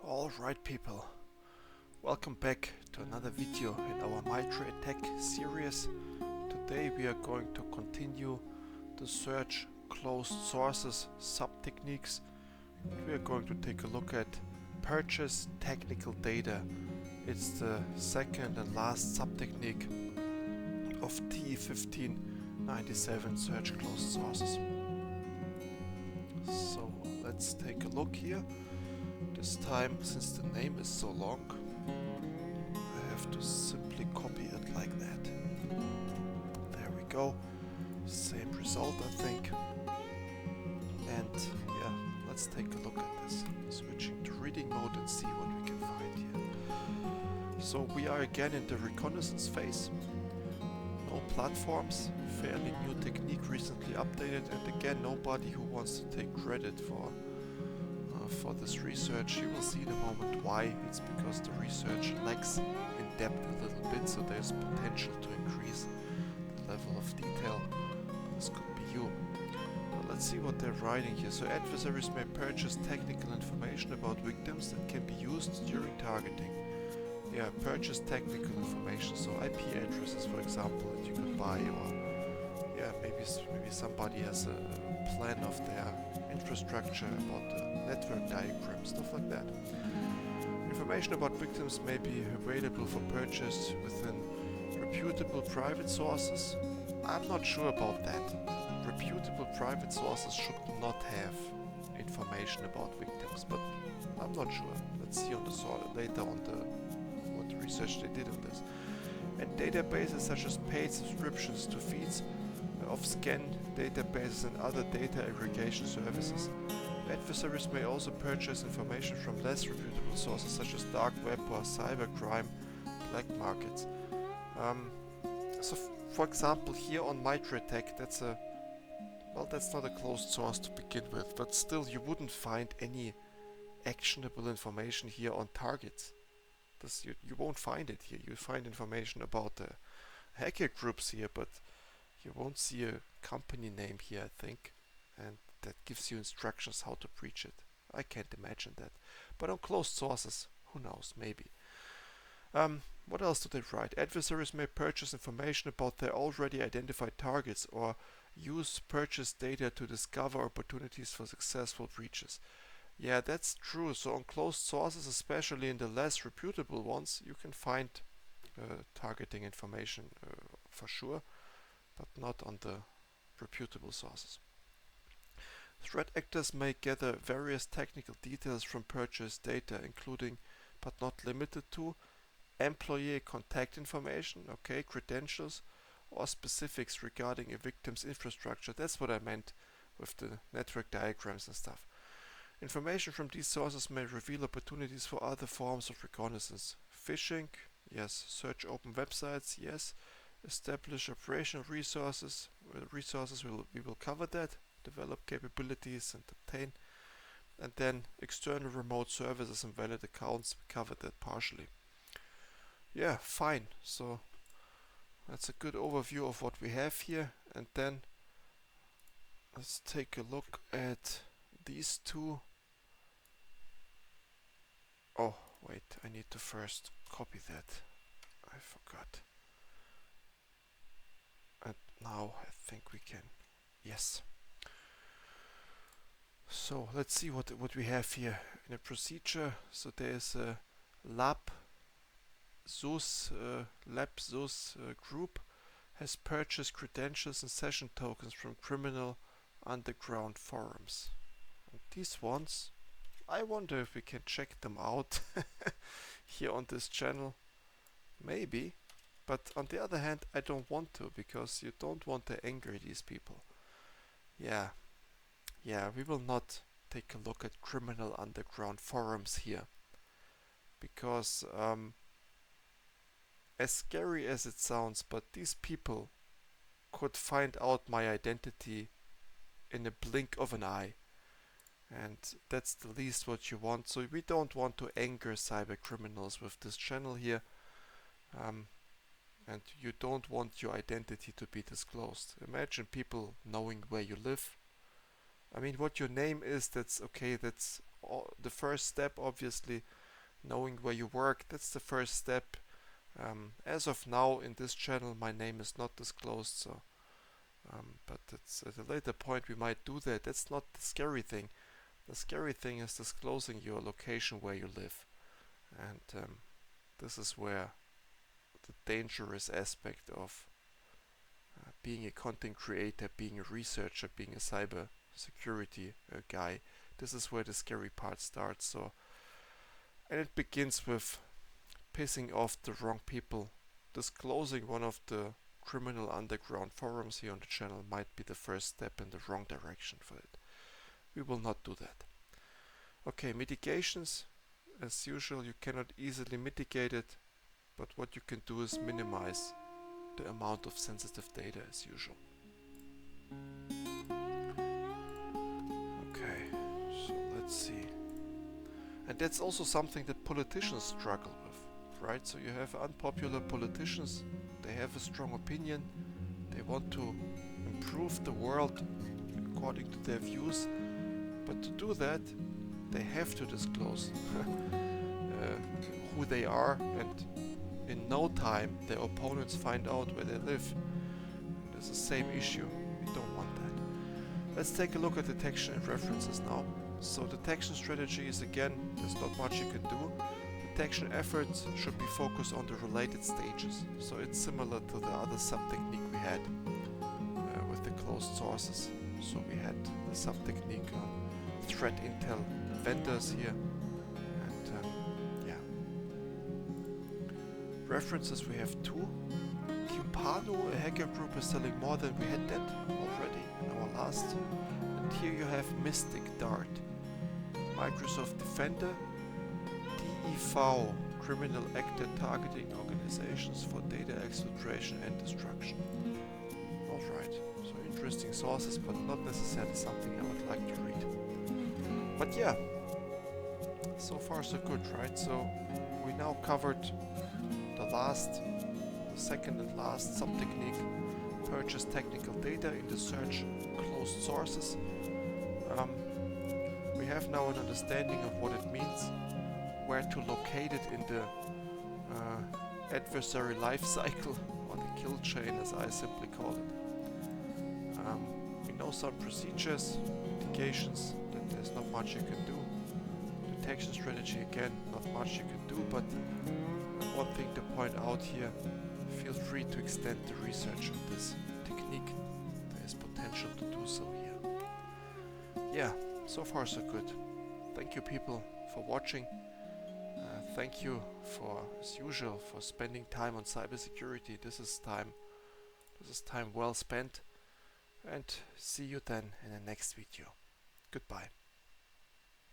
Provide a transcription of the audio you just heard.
Alright people, welcome back to another video in our MITRE attack series. Today we are going to continue to search closed sources sub-techniques. We are going to take a look at purchase technical data. It's the second and last sub-technique of T1597 search closed sources. So let's take a look here. This time, since the name is so long, I have to simply copy it like that. There we go. Same result, I think. And yeah, let's take a look at this. Switching to reading mode and see what we can find here. So we are again in the reconnaissance phase. No platforms, fairly new technique, recently updated, and again nobody who wants to take credit for this research. You will see in a moment why. It's because the research lacks in depth a little bit, so there's potential to increase the level of detail. This could be you. But let's see what they're writing here. So adversaries may purchase technical information about victims that can be used during targeting. Yeah, purchase technical information, so IP addresses for example that you could buy, or yeah, maybe somebody has a plan of their infrastructure, about the network diagram, stuff like that. Information about victims may be available for purchase within reputable private sources. I'm not sure about that. Reputable private sources should not have information about victims, but I'm not sure. Let's see on the later on what research they did on this. And databases such as paid subscriptions to feeds of scan databases and other data aggregation services. Adversaries may also purchase information from less reputable sources such as dark web or cybercrime black markets. So for example here on MITRE attack, that's not a closed source to begin with, but still you wouldn't find any actionable information here on targets. You won't find it here. You find information about the hacker groups here, but you won't see a company name here, I think, and that gives you instructions how to breach it. I can't imagine that. But on closed sources, who knows, maybe. What else do they write? Adversaries may purchase information about their already identified targets or use purchase data to discover opportunities for successful breaches. Yeah, that's true. So on closed sources, especially in the less reputable ones, you can find targeting information for sure, but not on the reputable sources. Threat actors may gather various technical details from purchase data, including, but not limited to, employee contact information, okay, credentials, or specifics regarding a victim's infrastructure. That's what I meant with the network diagrams and stuff. Information from these sources may reveal opportunities for other forms of reconnaissance. Phishing, yes. Search open websites, yes. Establish operational resources. We will cover that. Develop capabilities and obtain. And then external remote services and valid accounts. We covered that partially. Yeah, fine. So that's a good overview of what we have here. And then let's take a look at these two. Oh, wait, I need to first copy that. I forgot. And now I think we can. Yes. So let's see what we have here in a procedure. So there is a LabSUS group has purchased credentials and session tokens from criminal underground forums. And these ones, I wonder if we can check them out here on this channel. Maybe. But on the other hand, I don't want to, because you don't want to anger these people. Yeah, we will not take a look at criminal underground forums here. Because, as scary as it sounds, but these people could find out my identity in a blink of an eye. And that's the least what you want. So we don't want to anger cyber criminals with this channel here. And you don't want your identity to be disclosed. Imagine people knowing where you live. I mean, what your name is, that's okay, that's the first step, obviously, knowing where you work. That's the first step. As of now, in this channel, my name is not disclosed, so but it's at a later point we might do that. That's not the scary thing. The scary thing is disclosing your location where you live, and this is where the dangerous aspect of being a content creator, being a researcher, being a cyber security guy, this is where the scary part starts. So, and it begins with pissing off the wrong people. Disclosing one of the criminal underground forums here on the channel might be the first step in the wrong direction for it. We will not do that. Okay, mitigations. As usual, you cannot easily mitigate it, but what you can do is minimize the amount of sensitive data as usual. Okay, so let's see. And that's also something that politicians struggle with, right? So you have unpopular politicians, they have a strong opinion, they want to improve the world according to their views, but to do that, they have to disclose who they are, and in no time their opponents find out where they live. It's the same issue. We don't want that. Let's take a look at detection and references now. So detection strategy is, again, there's not much you can do. Detection efforts should be focused on the related stages. So it's similar to the other sub-technique we had with the closed sources. So we had the sub-technique on threat intel vendors here. References, we have two. Kimpano, a hacker group, is selling more than we had that already in our last. And here you have Mystic Dart, Microsoft Defender, DEV, criminal actor targeting organizations for data exfiltration and destruction. Alright, so interesting sources, but not necessarily something I would like to read. But yeah, so far so good, right? So we now covered the second and last sub-technique, purchase technical data in the search closed sources. We have now an understanding of what it means, where to locate it in the adversary life cycle, or the kill chain as I simply call it. We know some procedures, indications that there's not much you can do. Detection strategy, again, not much you can do, but one thing to point out here, feel free to extend the research on this technique. There is potential to do so here. Yeah, so far so good. Thank you people for watching. Thank you for, as usual, for spending time on cybersecurity. This is time well spent. And see you then in the next video. Goodbye.